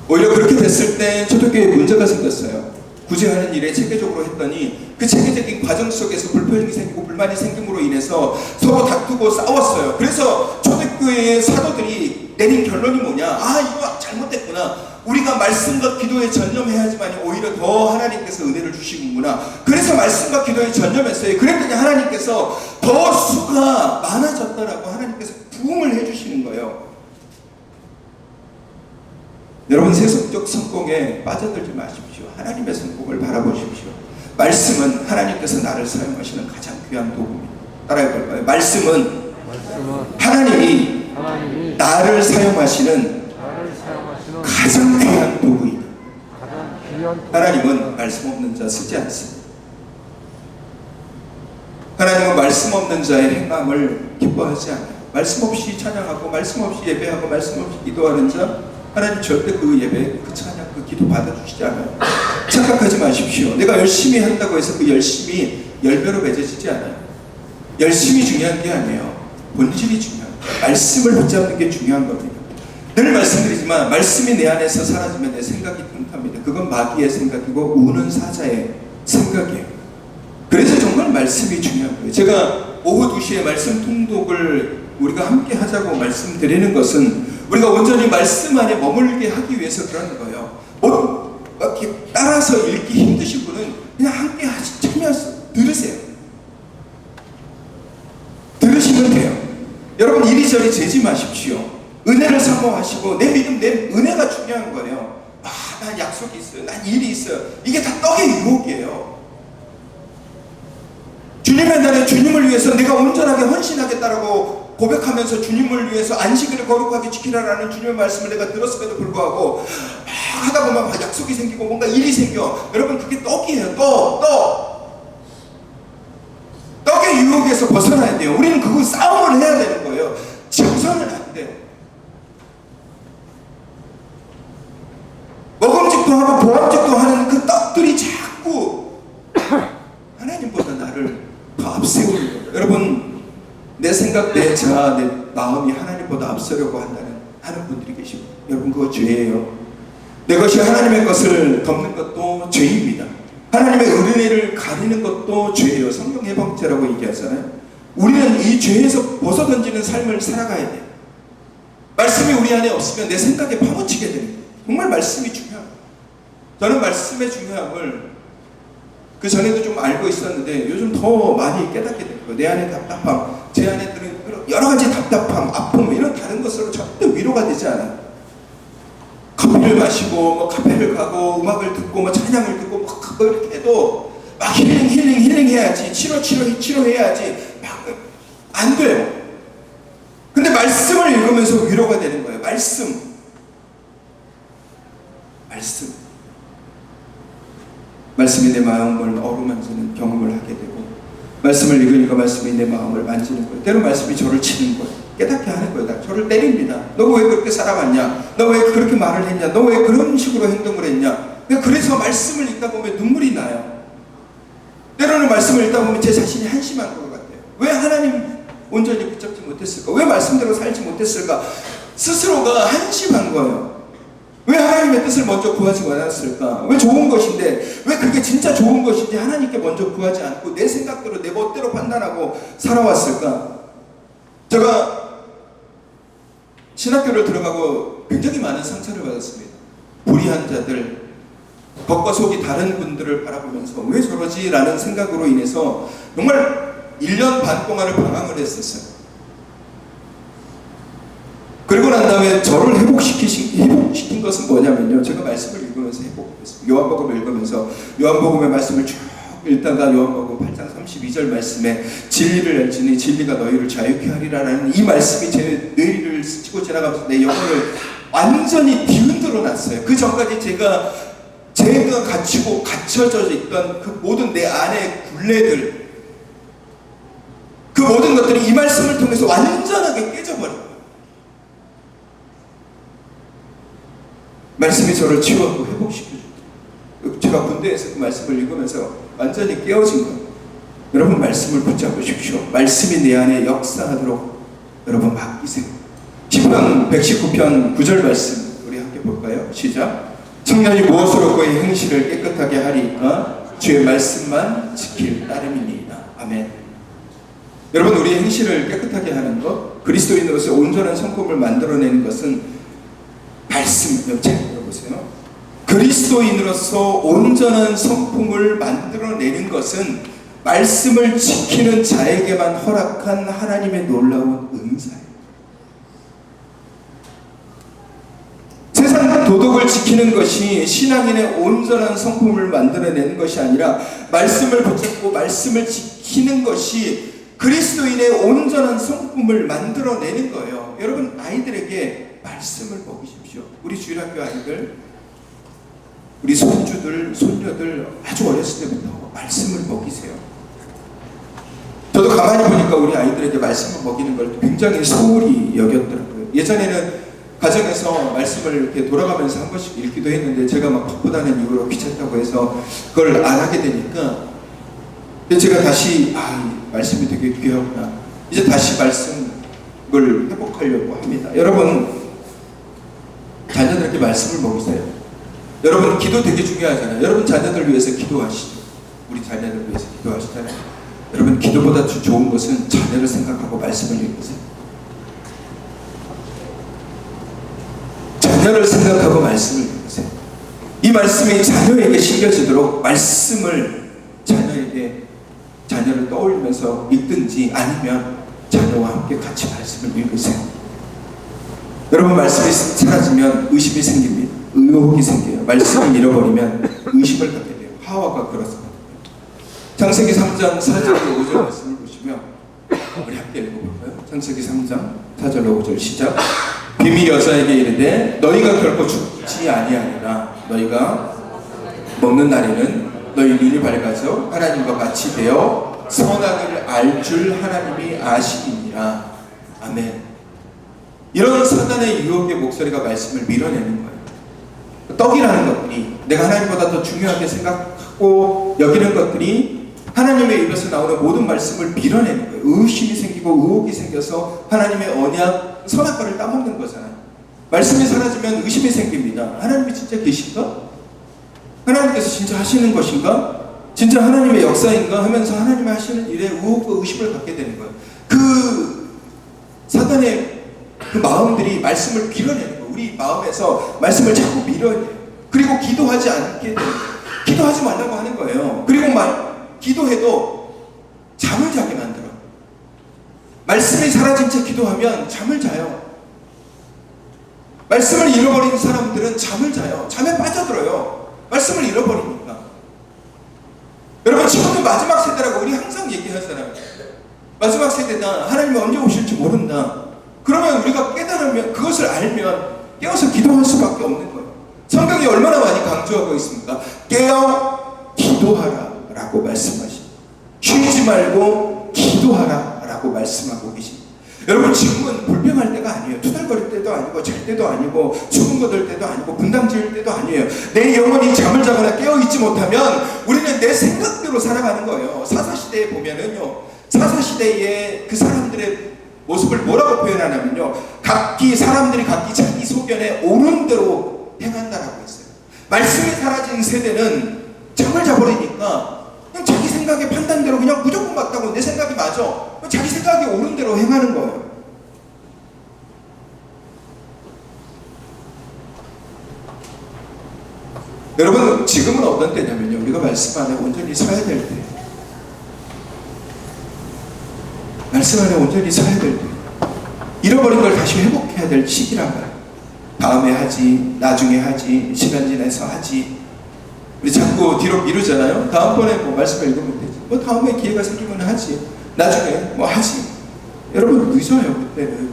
오히려 그렇게 됐을 때 초대교회에 문제가 생겼어요. 구제하는 일에 체계적으로 했더니 그 체계적인 과정 속에서 불편이 생기고 불만이 생김으로 인해서 서로 다투고 싸웠어요. 그래서 초대교회의 사도들이 내린 결론이 뭐냐? 이거 잘못됐구나. 우리가 말씀과 기도에 전념해야지만 오히려 더 하나님께서 은혜를 주시는구나. 그래서 말씀과 기도에 전념했어요. 그랬더니 하나님께서 더 수가 많아졌더라고. 하나님께서 부흥을 해주시는 거예요. 여러분 세속적 성공에 빠져들지 마십시오. 하나님의 성공을 바라보십시오. 말씀은 하나님께서 나를 사용하시는 가장 귀한 도구입니다. 따라해볼까요? 말씀은 하나님이 나를 사용하시는 가장 귀한 도구이다. 하나님은 말씀 없는 자 쓰지 않습니다. 하나님은 말씀 없는 자의 행함을 기뻐하지 않아요. 말씀 없이 찬양하고 말씀 없이 예배하고 말씀 없이 기도하는 자 하나님 절대 그 예배, 그 찬양, 그 기도 받아주시지 않아요. 착각하지 마십시오. 내가 열심히 한다고 해서 그 열심이 10배로 맺어지지 않아요. 열심이 중요한 게 아니에요. 본질이 중요한 거예요. 말씀을 붙잡는 게 중요한 겁니다. 늘 말씀드리지만 말씀이 내 안에서 사라지면 내 생각이 뚱합니다. 그건 마귀의 생각이고 우는 사자의 생각이에요. 그래서 정말 말씀이 중요한 거예요. 제가 오후 2시에 말씀 통독을 우리가 함께 하자고 말씀드리는 것은 우리가 온전히 말씀 안에 머물게 하기 위해서 그러는 거예요. 이렇게 따라서 읽기 힘드신 분은 그냥 함께 참여해서 들으세요. 들으시면 돼요. 여러분 이리저리 재지 마십시오. 은혜를 사모하시고 내 믿음, 내 은혜가 중요한 거예요. 난 약속이 있어요. 난 일이 있어요. 이게 다 떡의 유혹이에요. 주님의 날에 주님을 위해서 내가 온전하게 헌신하겠다라고 고백하면서 주님을 위해서 안식일을 거룩하게 지키라라는 주님의 말씀을 내가 들었음에도 불구하고 하다 보면 약속이 생기고 뭔가 일이 생겨. 여러분 그게 떡이에요. 떡의 유혹에서 벗어나야 돼요. 우리는 그거 싸움을 해야 되는 거예요. 지고서는 안 돼요. 먹음직도 하고 보암직도 하는 그 떡들이 자꾸 하나님보다 나를 더 앞세우는 거예요. 여러분 내 생각, 내 자아, 내 마음이 하나님보다 앞서려고 하는 분들이 계십니다. 여러분 그거 죄예요. 내 것이 하나님의 것을 덮는 것도 죄입니다. 하나님의 은혜를 가리는 것도 죄예요. 성경 해방죄라고 얘기하잖아요. 우리는 이 죄에서 벗어던지는 삶을 살아가야 돼요. 말씀이 우리 안에 없으면 내 생각에 파묻히게 됩니다. 정말 말씀이 중요합니다. 저는 말씀의 중요함을 그 전에도 좀 알고 있었는데 요즘 더 많이 깨닫게 된 거예요. 내 안에 답답함, 제 안에 드는 여러 가지 답답함, 아픔 이런 다른 것으로 절대 위로가 되지 않아요. 커피를 마시고 카페를 가고 음악을 듣고 찬양을 듣고 이렇게 해도 막 힐링 해야지, 치료해야지 안 돼요. 근데 말씀을 읽으면서 위로가 되는 거예요. 말씀. 말씀이 내 마음을 어루만지는 경험을 하게 되고, 말씀을 읽으니까 말씀이 내 마음을 만지는 거예요. 때로 말씀이 저를 치는 거예요. 깨닫게 하는 거예요. 저를 때립니다. 너 왜 그렇게 살아왔냐? 너 왜 그렇게 말을 했냐? 너 왜 그런 식으로 행동을 했냐? 그래서 말씀을 읽다 보면 눈물이 나요. 때로는 말씀을 읽다 보면 제 자신이 한심한 것 같아요. 왜 하나님 온전히 붙잡지 못했을까? 왜 말씀대로 살지 못했을까? 스스로가 한심한 거예요. 왜 하나님의 뜻을 먼저 구하지 않았을까? 왜 좋은 것인데, 왜 그게 진짜 좋은 것인지 하나님께 먼저 구하지 않고 내 생각대로 내 멋대로 판단하고 살아왔을까? 제가 신학교를 들어가고 굉장히 많은 상처를 받았습니다. 불의한 자들, 겉과 속이 다른 분들을 바라보면서 왜 저러지? 라는 생각으로 인해서 정말 1년 반 동안을 방황을 했었어요. 그리고 난 다음에 저를 회복시킨 것은 뭐냐면요, 제가 말씀을 읽으면서 회복했어요. 요한복음을 읽으면서 요한복음의 말씀을 쭉 읽다가 요한복음 8장 32절 말씀에 진리를 알지니 진리가 너희를 자유케 하리라는 이 말씀이 제 뇌리를 스치고 지나가면서 내 영혼을 완전히 뒤흔들어 놨어요. 그 전까지 제가 갇히고 갇혀져 있던 그 모든 내 안의 굴레들, 그 모든 것들이 이 말씀을 통해서 완전하게 깨져버려요. 말씀이 저를 치유하고 회복시켜줘요. 제가 군대에서 그 말씀을 읽으면서 완전히 깨어진 거예요. 여러분, 말씀을 붙잡으십시오. 말씀이 내 안에 역사하도록 여러분 맡기세요. 시편 119편 9절 말씀 우리 함께 볼까요? 시작. 청년이 무엇으로 그의 행실을 깨끗하게 하리까? 주의 말씀만 지킬 따름이니이다. 아멘. 여러분, 우리의 행실을 깨끗하게 하는 것, 그리스도인으로서 온전한 성품을 만들어내는 것은 말씀이에요. 들어보세요. 그리스도인으로서 온전한 성품을 만들어내는 것은 말씀을 지키는 자에게만 허락한 하나님의 놀라운 은사예요. 세상 도덕을 지키는 것이 신앙인의 온전한 성품을 만들어내는 것이 아니라 말씀을 붙잡고 말씀을 지키는 것이 그리스도인의 온전한 성품을 만들어내는 거예요. 여러분, 아이들에게 말씀을 먹이십시오. 우리 주일학교 아이들, 우리 손주들, 손녀들 아주 어렸을 때부터 말씀을 먹이세요. 저도 가만히 보니까 우리 아이들에게 말씀을 먹이는 걸 굉장히 소홀히 여겼더라고요. 예전에는 가정에서 말씀을 이렇게 돌아가면서 한 번씩 읽기도 했는데, 제가 막 바쁘다는 이유로 귀찮다고 해서 그걸 안 하게 되니까, 제가 다시 말씀이 되게 귀하구나, 이제 다시 말씀을 회복하려고 합니다. 여러분, 자녀들에게 말씀을 먹이세요. 여러분, 기도 되게 중요하잖아요. 여러분 자녀들 위해서 기도하시죠. 우리 자녀들 위해서 기도하시잖아요. 여러분, 기도보다 좋은 것은 자녀를 생각하고 말씀을 읽으세요. 자녀를 생각하고 말씀을 읽으세요. 이 말씀이 자녀에게 심겨지도록 말씀을 자녀를 떠올리면서 읽든지, 아니면 자녀와 함께 같이 말씀을 읽으세요. 여러분, 말씀이 사라지면 의심이 생깁니다. 의혹이 생겨요. 말씀을 잃어버리면 의심을 갖게 돼요. 하와가 그렇습니다. 창세기 3장 4절로 5절 말씀을 보시면 우리 함께 읽어볼까요? 창세기 3장 4절로 5절 시작. 뱀이 여자에게 이르되 너희가 결코 죽지 아니하리라. 너희가 먹는 날에는 너희 눈이 밝아져 하나님과 같이 되어 선악을 알 줄 하나님이 아시니라. 아멘. 이런 사단의 유혹의 목소리가 말씀을 밀어내는 거예요. 떡이라는 것들이, 내가 하나님보다 더 중요하게 생각하고 여기는 것들이 하나님의 입에서 나오는 모든 말씀을 밀어내는 거예요. 의심이 생기고 의혹이 생겨서 하나님의 언약, 선악과를 따먹는 거잖아요. 말씀이 사라지면 의심이 생깁니다. 하나님이 진짜 계신가? 하나님께서 진짜 하시는 것인가? 진짜 하나님의 역사인가? 하면서 하나님이 하시는 일에 의혹과 의심을 갖게 되는 거예요. 그 사단의 그 마음들이 말씀을 밀어내는 거예요. 우리 마음에서 말씀을 자꾸 밀어내요. 그리고 기도하지 않게 돼요. 기도하지 말라고 하는 거예요. 그리고 기도해도 잠을 자게 만들어요. 말씀이 사라진 채 기도하면 잠을 자요. 말씀을 잃어버린 사람들은 잠을 자요. 잠에 빠져들어요. 말씀을 잃어버리니까. 여러분, 지금은 마지막 세대라고 우리 항상 얘기하잖아요. 마지막 세대다. 하나님이 언제 오실지 모른다. 그러면 우리가 깨달으면, 그것을 알면 깨어서 기도할 수밖에 없는 거예요. 성경이 얼마나 많이 강조하고 있습니까? 깨어 기도하라 라고 말씀하십니다. 쉬지 말고 기도하라 라고 말씀하고 계십니다. 여러분, 지금은 불평할 때가 아니에요. 투덜거릴 때도 아니고 잘 때도 아니고 수군거릴 때도 아니고 분당 지을 때도 아니에요. 내 영혼이 잠을 자거나 깨어있지 못하면 우리는 내 생각대로 살아가는 거예요. 사사시대에 보면은요, 사사시대의 그 사람들의 모습을 뭐라고 표현하냐면요, 사람들이 각기 자기 소견에 옳은 대로 행한다라고 했어요. 말씀이 사라진 세대는 잠을 자버리니까 그냥 자기 생각의 판단대로 그냥 무조건 맞다고, 내 생각이 맞아, 자기 생각이 옳은 대로 행하는 거예요. 여러분, 지금은 어떤 때냐면요, 우리가 말씀 안에 온전히 서야 될 때, 말씀 안에 온전히 서야 될 때, 잃어버린 걸 다시 회복해야 될 시기란 말이에요. 다음에 하지, 나중에 하지, 시간 지나서 하지. 우리 자꾸 뒤로 미루잖아요. 다음번에 뭐 말씀을 읽으면 되지, 뭐 다음에 기회가 생기면 하지, 나중에 뭐 하지. 여러분, 늦어요. 그때는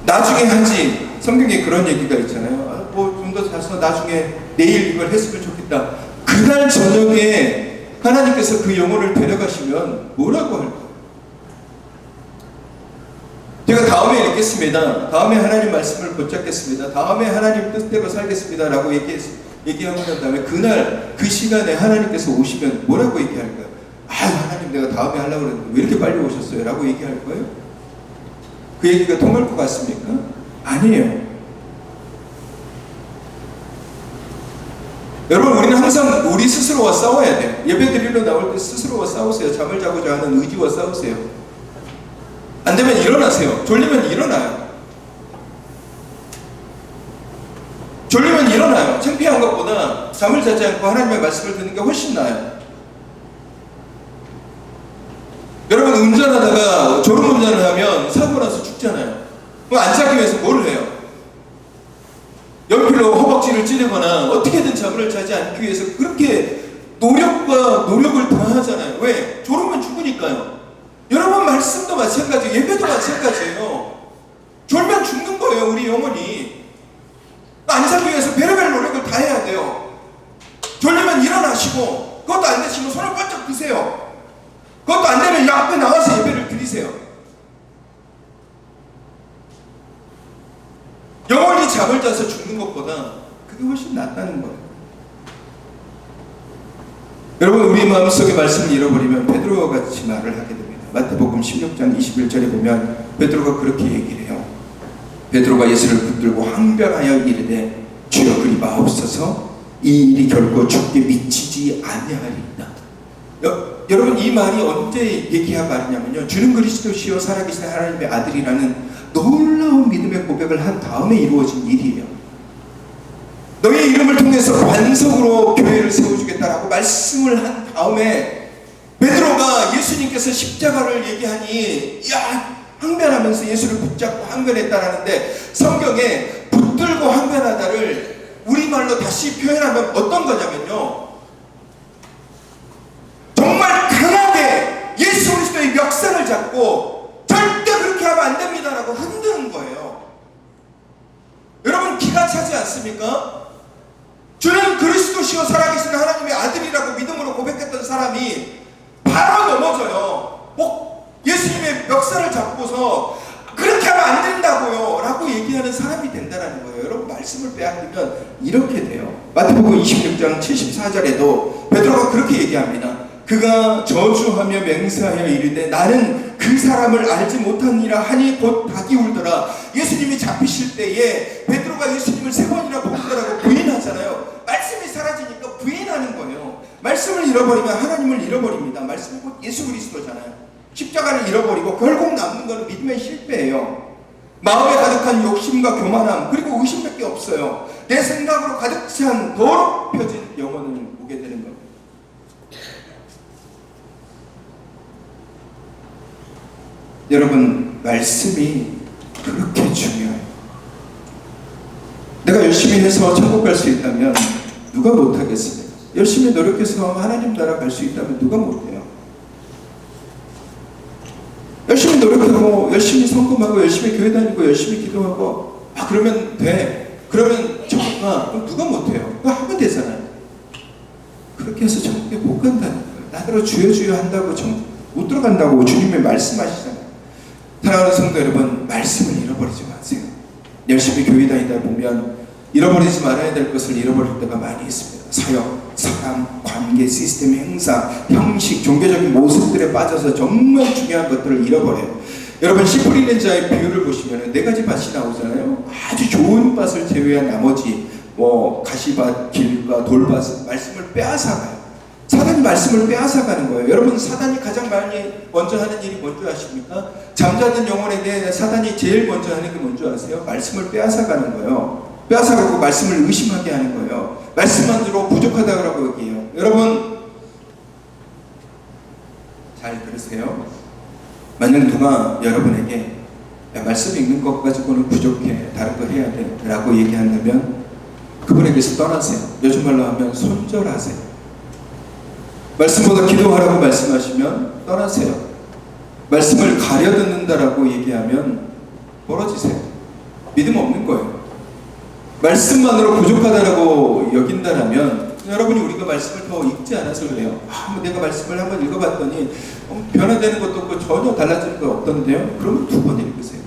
나중에 하지. 성경에 그런 얘기가 있잖아요. 뭐 좀 더 자서 나중에 내일 이걸 했으면 좋겠다. 그날 저녁에 하나님께서 그 영혼을 데려가시면 뭐라고 할까요? 제가 다음에 읽겠습니다. 다음에 하나님 말씀을 붙잡겠습니다. 다음에 하나님 뜻대로 살겠습니다. 라고 얘기하고 난 다음에 그날 그 시간에 하나님께서 오시면 뭐라고 얘기할까요? 아유, 하나님, 내가 다음에 하려고 그랬는데 왜 이렇게 빨리 오셨어요? 라고 얘기할 거예요? 그 얘기가 통할 것 같습니까? 아니에요. 여러분, 우리는 항상 우리 스스로와 싸워야 돼요. 예배 드리러 나올 때 스스로와 싸우세요. 잠을 자고자 하는 의지와 싸우세요. 안 되면 일어나세요. 졸리면 일어나요. 졸리면 일어나요. 창피한 것보다 잠을 자지 않고 하나님의 말씀을 듣는 게 훨씬 나아요. 여러분, 운전하다가 졸음운전을 하면 사고 나서 죽잖아요. 그럼 안 자기 위해서 뭘 해요? 연필로 허벅지를 찌르거나 어떻게든 잠을 자지 않기 위해서 그렇게 노력을 다하잖아요. 왜? 졸으면 죽으니까요. 여러분, 말씀도 마찬가지예요. 예배도 마찬가지예요. 졸면 죽는 거예요, 우리 영혼이. 안 자기 위해서 별의별 노력을 다 해야 돼요. 졸리면 일어나시고, 그것도 안 되시면 손을 번쩍 드세요. 그것도 안 되면 앞에 나와서 예배를 드리세요. 영원히 잠을 자서 죽는 것보다 그게 훨씬 낫다는 거예요. 여러분, 우리 마음속에 말씀을 잃어버리면 베드로와 같이 말을 하게 됩니다. 마태복음 16장 21절에 보면 베드로가 그렇게 얘기를 해요. 베드로가 예수를 붙들고 항변하여 이르되 주여 그리 마옵소서, 이 일이 결코 죽게 미치지 아니하리이다. 여러분, 이 말이 언제 얘기한 말이냐면요, 주는 그리스도시요 살아계신 하나님의 아들이라는 놀라운 믿음의 고백을 한 다음에 이루어진 일이에요. 너의 이름을 통해서 반석으로 교회를 세워주겠다라고 말씀을 한 다음에 베드로가 예수님께서 십자가를 얘기하니 항변하면서 예수를 붙잡고 항변했다라는데, 성경에 붙들고 항변하다를 우리말로 다시 표현하면 어떤 거냐면요, 정말 강하게 예수 그리스도의 멱살을 잡고 절대 그렇게 하면 안 됩니다라고 흔드는 거예요. 여러분, 기가 차지 않습니까? 주는 그리스도시요 살아계신 하나님의 아들이라고 믿음으로 고백했던 사람이 바로 넘어져요. 예수님의 멱살을 잡고서 그렇게 하면 안 된다고요 라고 얘기하는 사람이 된다는 거예요. 여러분, 말씀을 빼앗기면 이렇게 돼요. 마태복음 26장 74절에도 베드로가 그렇게 얘기합니다. 그가 저주하며 맹세하여 이르되 나는 그 사람을 알지 못하니라 하니 곧 닭이 울더라. 예수님이 잡히실 때에 베드로가 예수님을 세 번이나 본다라고 부인하잖아요. 말씀이 사라지니까 부인하는 거예요. 말씀을 잃어버리면 하나님을 잃어버립니다. 말씀이 곧 예수 그리스도잖아요. 십자가를 잃어버리고 결국 남는 것은 믿음의 실패예요. 마음에 가득한 욕심과 교만함, 그리고 의심밖에 없어요. 내 생각으로 가득 찬 더럽혀진 영혼을 보게 되는 겁니다. 여러분, 말씀이 그렇게 중요해요. 내가 열심히 해서 천국 갈 수 있다면 누가 못하겠습니까? 열심히 노력해서 하나님 나라 갈 수 있다면 누가 못해요? 열심히 노력하고 열심히 성금하고 열심히 교회 다니고 열심히 기도하고 그러면 돼. 그러면 천국가 그럼 누가 못해요? 그거 하면 되잖아요. 그렇게 해서 천국에 못 간다는 거예요. 나더러 주여 주여 한다고 천국 못 들어간다고 주님이 말씀하시잖아요. 사랑하는 성도 여러분, 말씀을 잃어버리지 마세요. 열심히 교회 다니다 보면 잃어버리지 말아야 될 것을 잃어버릴 때가 많이 있습니다. 사역, 사람, 관계, 시스템, 행사, 형식, 종교적인 모습들에 빠져서 정말 중요한 것들을 잃어버려요. 여러분, 씨 뿌리는 자의 비유를 보시면 네 가지 밭이 나오잖아요. 아주 좋은 밭을 제외한 나머지 가시밭, 길과 돌밭은 말씀을 빼앗아가요. 사단이 말씀을 빼앗아가는 거예요. 여러분, 사단이 가장 많이 먼저 하는 일이 뭔지 아십니까? 잠자는 영혼에게 사단이 제일 먼저 하는 게 뭔지 아세요? 말씀을 빼앗아가는 거예요. 빼앗아가고 말씀을 의심하게 하는 거예요. 말씀만으로 부족하다고 얘기해요. 여러분, 잘 들으세요. 만약 누가 여러분에게 야, 말씀 읽는 것 가지고는 부족해, 다른 거 해야 돼 라고 얘기한다면 그분에게서 떠나세요. 요즘 말로 하면 손절하세요. 말씀보다 기도하라고 말씀하시면 떠나세요. 말씀을 가려듣는다라고 얘기하면 멀어지세요. 믿음 없는 거예요. 말씀만으로 부족하다라고 여긴다라면 여러분이 우리가 말씀을 더 읽지 않아서 그래요. 내가 말씀을 한번 읽어봤더니 변화되는 것도 없고 전혀 달라지는 거 없던데요. 그러면 2번 읽으세요.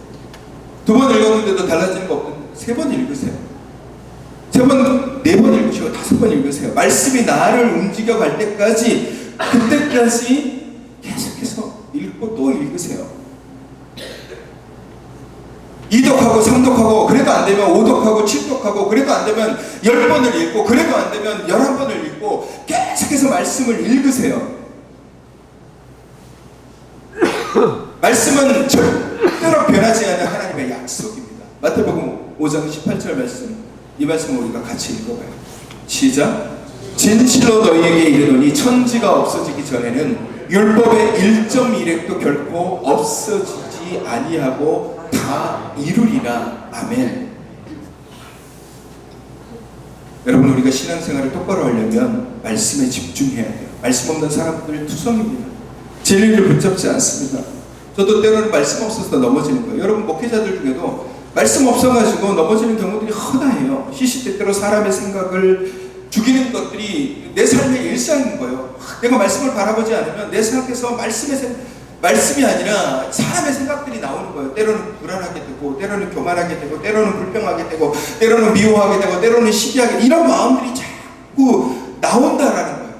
2번 읽었는데도 달라지는 거 없던데 3번 읽으세요. 3번, 4번 읽으시고 5번 읽으세요. 말씀이 나를 움직여갈 때까지, 그때까지 계속해서 읽고 또 읽으세요. 2독하고 3독하고 그래도 안 되면 5독하고 7독하고 그래도 안 되면 10번을 읽고 그래도 안 되면 11번을 읽고 계속해서 말씀을 읽으세요. 말씀은 절대로 변하지 않는 하나님의 약속입니다. 마태복음 5장 18절 말씀, 이 말씀을 우리가 같이 읽어봐요. 시작. 진실로 너희에게 이르노니 천지가 없어지기 전에는 율법의 1.1획도 결코 없어지지 아니하고 다 이루리라. 아멘. 여러분, 우리가 신앙생활을 똑바로 하려면 말씀에 집중해야 돼요. 말씀 없는 사람들 투성입니다. 진리를 붙잡지 않습니다. 저도 때로는 말씀 없어서 넘어지는 거예요. 여러분, 목회자들 중에도 말씀 없어가지고 넘어지는 경우들이 흔해요. 시시때때로 사람의 생각을 죽이는 것들이 내 삶의 일상인 거예요. 내가 말씀을 바라보지 않으면 내 생각에서 말씀이 아니라 사람의 생각들이 나오는 거예요. 때로는 불안하게 되고, 때로는 교만하게 되고, 때로는 불평하게 되고, 때로는 미워하게 되고, 때로는 시기하게, 이런 마음들이 자꾸 나온다라는 거예요.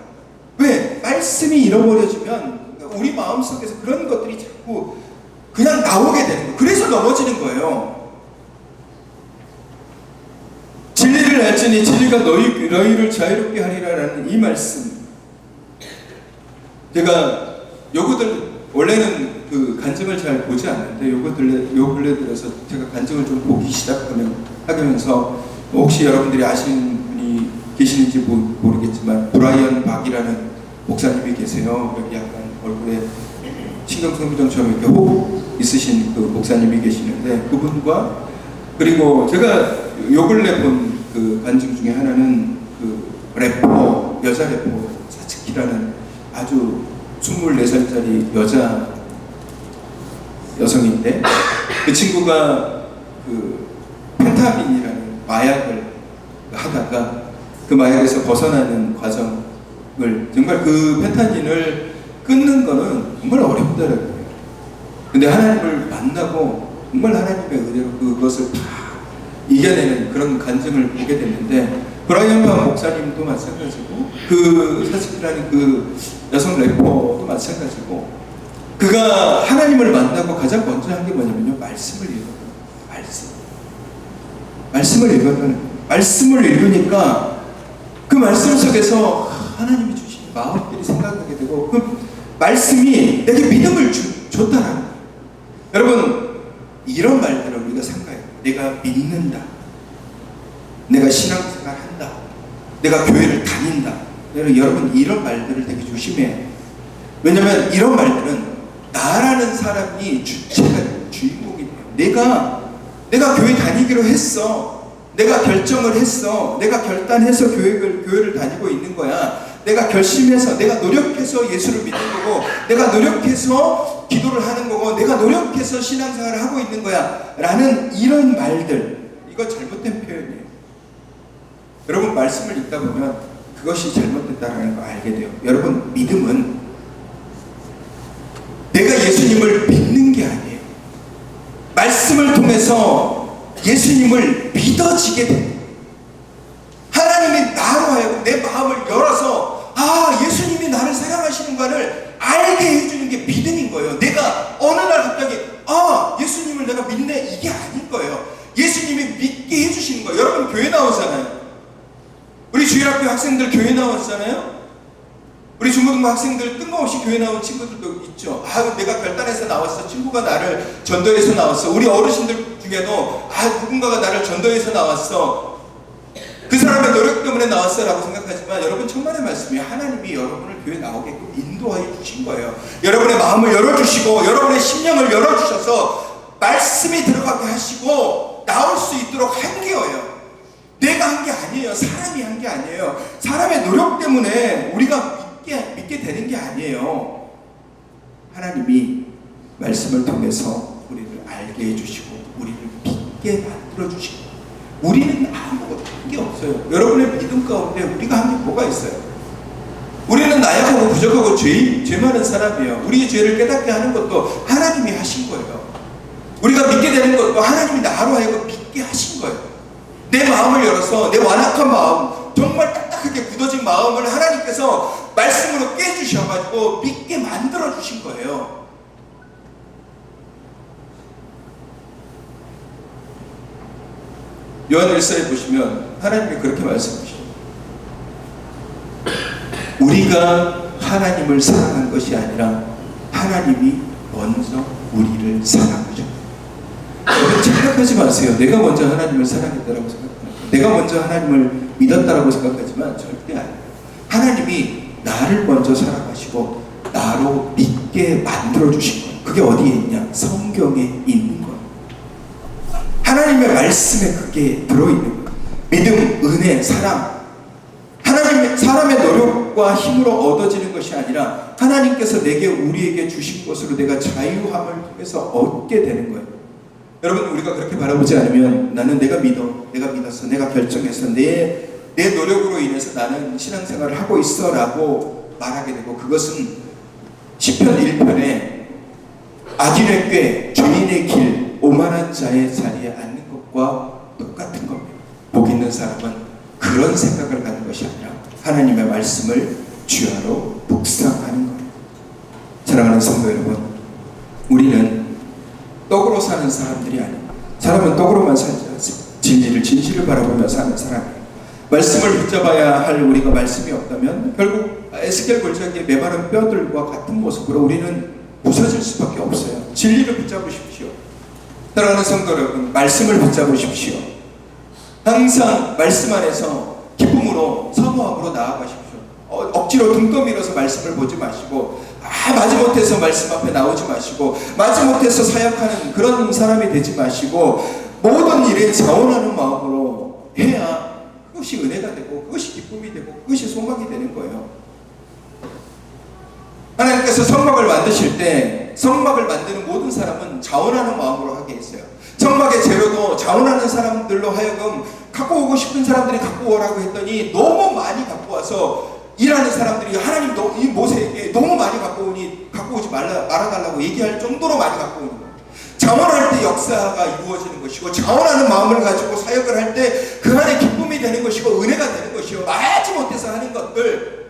왜? 말씀이 잃어버려지면 우리 마음속에서 그런 것들이 자꾸 그냥 나오게 되는 거예요. 그래서 넘어지는 거예요. 진리를 알지니 진리가 너희를 자유롭게 하리라라는 이 말씀. 제가 요거들 원래는 그 간증을 잘 보지 않는데 요 근래 들어서 제가 간증을 좀 보기 시작하면서 혹시 여러분들이 아시는 분이 계시는지 모르겠지만 브라이언 박이라는 목사님이 계세요. 여기 약간 얼굴에 신경성비정처럼 이렇게 호흡 있으신 그 목사님이 계시는데 그분과, 그리고 제가 요 근래 본 그 간증 중에 하나는 그 래퍼, 여자 래퍼 사츠키라는 아주 24살짜리 여성인데 그 친구가 그 펜타민이라는 마약을 하다가 그 마약에서 벗어나는 과정을, 정말 그 펜타닌을 끊는 거는 정말 어렵더라고요. 근데 하나님을 만나고 정말 하나님의 은혜로 그것을 다 이겨내는 그런 간증을 보게 됐는데, 브라이언 박 목사님도 마찬가지고 그 사츠키라는 그 여성 래퍼도 마찬가지고, 그가 하나님을 만나고 가장 먼저 한 게 뭐냐면요, 말씀을 읽어요. 말씀을 읽어요. 말씀을 읽으니까 그 말씀 속에서 하나님이 주신 마음들이 생각나게 되고 그 말씀이 내게 믿음을 줬다라는 거예요. 여러분, 이런 말들을 우리가 생각해요. 내가 믿는다, 내가 신앙생활 한다, 내가 교회를 다닌다. 여러분, 이런 말들을 되게 조심해야 해요. 왜냐면 이런 말들은 나라는 사람이 주인공이 돼요. 내가 교회 다니기로 했어, 내가 결정을 했어, 내가 결단해서 교회를 다니고 있는 거야, 내가 결심해서, 내가 노력해서 예수를 믿는 거고, 내가 노력해서 기도를 하는 거고, 내가 노력해서 신앙생활을 하고 있는 거야 라는 이런 말들, 이거 잘못된 표현이에요. 여러분 말씀을 읽다 보면 그것이 잘못됐다는 걸 알게 돼요. 여러분 믿음은 내가 예수님을 믿는 게 아니에요. 말씀을 통해서 예수님을 믿어지게 됩니다. 하나님이 나로 하여금 내 마음을 열어서 예수님이 나를 사랑하시는가를 알게 해주는 게 믿음인 거예요. 내가 어느 날 갑자기 예수님을 내가 믿네 이게 아닌 거예요. 예수님이 믿게 해주시는 거예요. 여러분 교회 나오잖아요. 우리 주일학교 학생들 교회 나왔잖아요. 우리 중고등부 학생들 뜬금없이 교회 나온 친구들도 있죠. 내가 결단해서 나왔어. 친구가 나를 전도해서 나왔어. 우리 어르신들 중에도 누군가가 나를 전도해서 나왔어. 그 사람의 노력 때문에 나왔어 라고 생각하지만 여러분 천만의 말씀이 하나님이 여러분을 교회 나오게끔 인도하여 주신 거예요. 여러분의 마음을 열어주시고 여러분의 심령을 열어주셔서 말씀이 들어가게 하시고 나올 수 있도록 한 거예요. 내가 한 게 아니에요. 사람이 한 게 아니에요. 사람의 노력 때문에 우리가 믿게 되는 게 아니에요. 하나님이 말씀을 통해서 우리를 알게 해주시고 우리를 믿게 만들어주시고 우리는 아무것도 한 게 없어요. 여러분의 믿음 가운데 우리가 한 게 뭐가 있어요? 우리는 나약하고 부족하고 죄 많은 사람이에요. 우리의 죄를 깨닫게 하는 것도 하나님이 하신 거예요. 우리가 믿게 되는 것도 하나님이 나로 하여금 믿게 하신 거예요. 내 마음을 열어서 내 완악한 마음, 정말 딱딱하게 굳어진 마음을 하나님께서 말씀으로 깨주셔가지고 믿게 만들어주신 거예요. 요한 1서에 보시면 하나님이 그렇게 말씀하시죠. 우리가 하나님을 사랑한 것이 아니라 하나님이 먼저 우리를 사랑하셨다. 착각하지 마세요. 내가 먼저 하나님을 사랑했다라고 생각합니다. 내가 먼저 하나님을 믿었다라고 생각하지만 절대 아니에요. 하나님이 나를 먼저 사랑하시고 나로 믿게 만들어주신 거예요. 그게 어디에 있냐? 성경에 있는 거예요. 하나님의 말씀에 그게 들어있는 거예요. 믿음, 은혜, 사랑. 사람의 노력과 힘으로 얻어지는 것이 아니라 하나님께서 우리에게 주신 것으로 내가 자유함을 통해서 얻게 되는 거예요. 여러분 우리가 그렇게 바라보지 않으면 나는 내가 믿었어, 내가 결정해서 내 노력으로 인해서 나는 신앙생활을 하고 있어 라고 말하게 되고 그것은 시편 1편에 악인의 꾀, 죄인의 길, 오만한 자의 자리에 앉는 것과 똑같은 겁니다. 복 있는 사람은 그런 생각을 갖는 것이 아니라 하나님의 말씀을 주야로 묵상하는 거예요. 사랑하는 성도 여러분, 우리는 떡으로 사는 사람들이 아닙니다. 사람은 떡으로만 살지 않습니다. 진실을 바라보며 사는 사람이에요. 말씀을 붙잡아야 할 우리가 말씀이 없다면 결국 에스겔 골짜기의 메마른 뼈들과 같은 모습으로 우리는 부서질 수밖에 없어요. 진리를 붙잡으십시오. 사랑하는 성도 여러분, 말씀을 붙잡으십시오. 항상 말씀 안에서 기쁨으로 사모함으로 나아가십시오. 억지로 등 떠밀어서 말씀을 보지 마시고 마지못해서 말씀 앞에 나오지 마시고 마지못해서 사역하는 그런 사람이 되지 마시고 모든 일에 자원하는 마음으로 해야 그것이 은혜가 되고 그것이 기쁨이 되고 그것이 소망이 되는 거예요. 하나님께서 성막을 만드실 때 성막을 만드는 모든 사람은 자원하는 마음으로 하게 했어요. 성막의 재료도 자원하는 사람들로 하여금 갖고 오고 싶은 사람들이 갖고 오라고 했더니 너무 많이 갖고 와서 일하는 사람들이 하나님 이 모세에게 너무 많이 갖고 오지 말아달라고 얘기할 정도로 많이 갖고 오는 거예요. 자원할 때 역사가 이루어지는 것이고 자원하는 마음을 가지고 사역을 할 때 그 안에 기쁨이 되는 것이고 은혜가 되는 것이고 마지못해서 하는 것들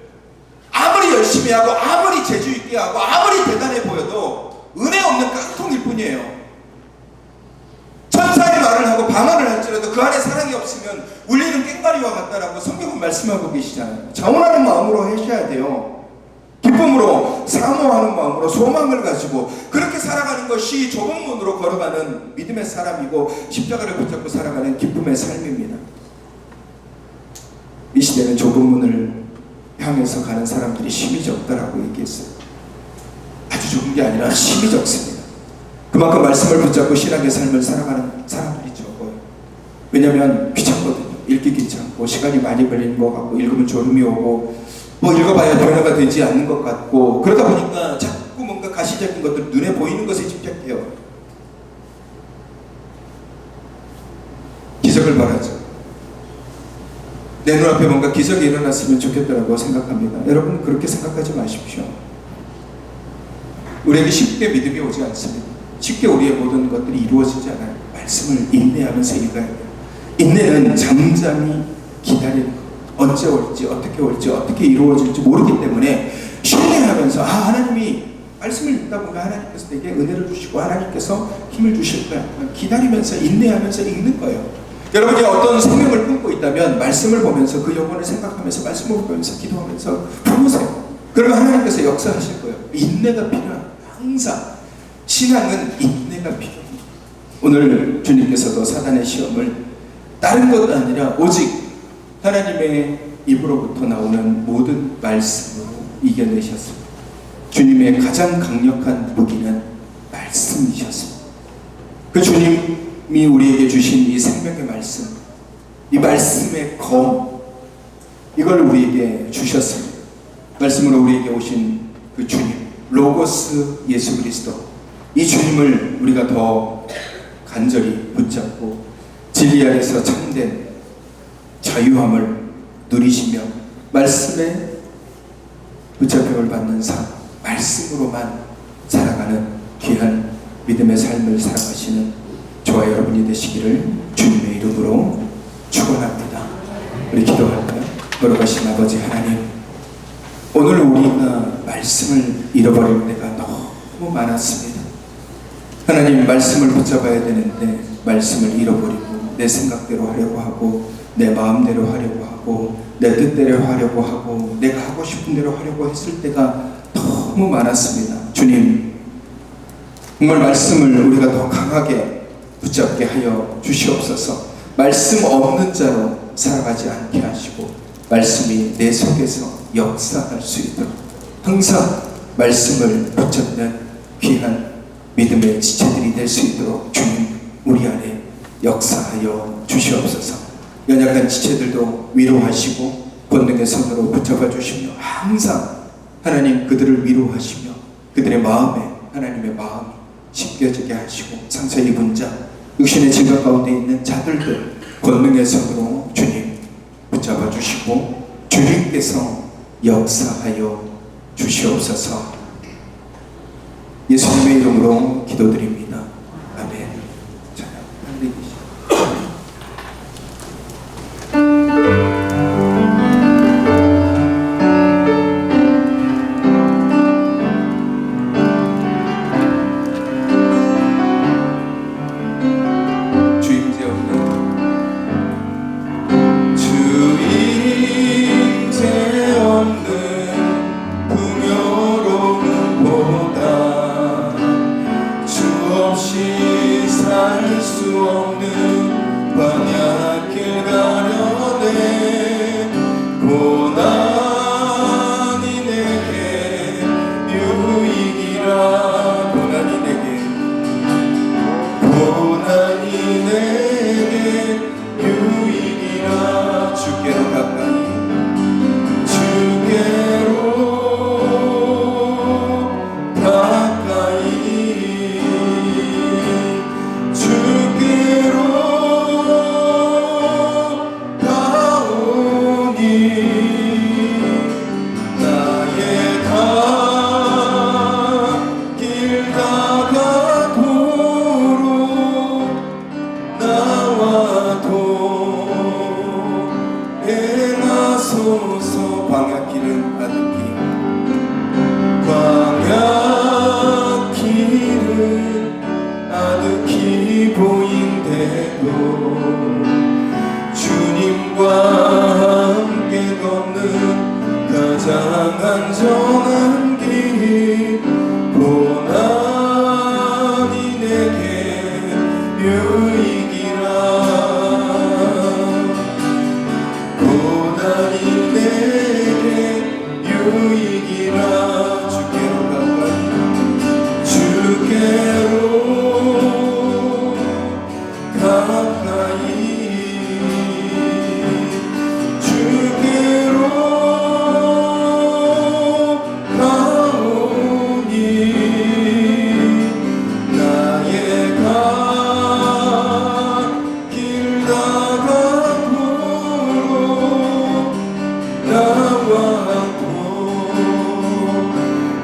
아무리 열심히 하고 아무리 재주 있게 하고 아무리 대단해 보여도 은혜 없는 깡통일 뿐이에요. 천사의 말을 하고 방언을 할지라도 그 안에 사랑이 없으면 울리는 꽹과리와 같다라고 성경은 말씀하고 계시잖아요. 자원하는 마음으로 하셔야 돼요. 기쁨으로 사모하는 마음으로 소망을 가지고 그렇게 살아가는 것이 좁은 문으로 걸어가는 믿음의 사람이고 십자가를 붙잡고 살아가는 기쁨의 삶입니다. 이 시대는 좁은 문을 향해서 가는 사람들이 힘이 적다라고 얘기했어요. 아주 좁은 게 아니라 힘이 적습니다. 그만큼 말씀을 붙잡고 신앙의 삶을 살아가는 사람들이 적어요. 왜냐하면 귀찮거든요. 읽기 귀찮고 시간이 많이 걸리는 것 같고 읽으면 졸음이 오고 읽어봐야 변화가 되지 않는 것 같고 그러다 보니까 자꾸 뭔가 가시적인 것들 눈에 보이는 것에 집착해요. 기적을 바라죠. 내 눈앞에 뭔가 기적이 일어났으면 좋겠다고 생각합니다. 여러분 그렇게 생각하지 마십시오. 우리에게 쉽게 믿음이 오지 않습니다. 쉽게 우리의 모든 것들이 이루어지지 않아요. 말씀을 인내하면서 읽어야 돼요. 인내는 잠잠히 기다리는 것. 언제 올지 어떻게 올지 어떻게 이루어질지 모르기 때문에 신뢰하면서 하나님이 말씀을 읽다 보면 하나님께서 내게 은혜를 주시고 하나님께서 힘을 주실 거야. 기다리면서 인내하면서 읽는 거예요. 여러분이 어떤 생명을 품고 있다면 말씀을 보면서 그 영혼을 생각하면서 말씀을 보면서 기도하면서 부르세요. 그러면 하나님께서 역사하실 거예요. 인내가 필요합니다. 항상 신앙은 인내가 필요합니다. 오늘 주님께서도 사단의 시험을 다른 것 아니라 오직 하나님의 입으로부터 나오는 모든 말씀으로 이겨내셨습니다. 주님의 가장 강력한 무기는 말씀이셨습니다. 그 주님이 우리에게 주신 이 생명의 말씀, 이 말씀의 검, 이걸 우리에게 주셨습니다. 말씀으로 우리에게 오신 그 주님, 로고스 예수 그리스도, 이 주님을 우리가 더 간절히 붙잡고 진리 안에서 참된 자유함을 누리시며 말씀에 붙잡힘을 받는 삶, 말씀으로만 살아가는 귀한 믿음의 삶을 살아가시는 저와 여러분이 되시기를 주님의 이름으로 축원합니다. 우리 기도할까요? 걸어가신 아버지 하나님, 오늘 우리가 말씀을 잃어버릴 때가 너무 많았습니다. 하나님, 말씀을 붙잡아야 되는데 말씀을 잃어버리고 내 생각대로 하려고 하고 내 마음대로 하려고 하고 내 뜻대로 하려고 하고 내가 하고 싶은 대로 하려고 했을 때가 너무 많았습니다. 주님, 정말 말씀을 우리가 더 강하게 붙잡게 하여 주시옵소서. 말씀 없는 자로 살아가지 않게 하시고 말씀이 내 속에서 역사할 수 있도록 항상 말씀을 붙잡는 귀한 믿음의 지체들이 될 수 있도록 주님 우리 안에 역사하여 주시옵소서. 연약한 지체들도 위로하시고 권능의 손으로 붙잡아 주시며 항상 하나님 그들을 위로하시며 그들의 마음에 하나님의 마음이 씻겨지게 하시고 상처 입은 자, 육신의 질병 가운데 있는 자들도 권능의 손으로 주님 붙잡아 주시고 주님께서 역사하여 주시옵소서. 예수님의 이름으로 기도드립니다. 아멘. 찬양 빨리 계시죠.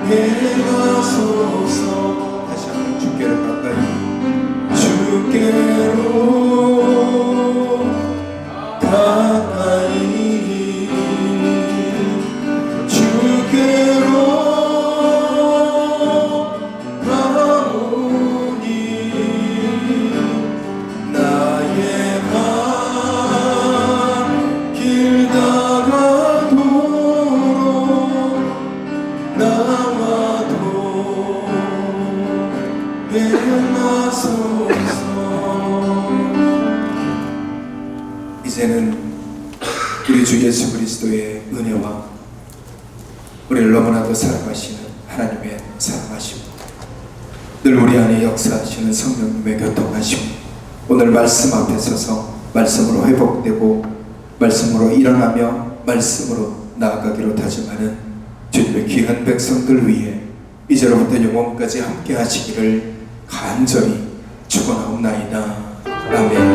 행하소서. 다시 한번 주께로 가까이, 주께로 가까이, 주께로 가오니 나의 길 다가도록 나와도 행하소서. 이제는 우리 주 예수 그리스도의 은혜와 우리를 너무나도 사랑하시는 하나님의 사랑하심, 늘 우리 안에 역사하시는 성령님의 교통하심, 오늘 말씀 앞에 서서 말씀으로 회복되고 말씀으로 일어나며 말씀으로 나아가기로 다짐하는 주님의 귀한 백성들 위해 이제로부터 영원까지 함께 하시기를 간절히 축원하옵나이다. 아멘.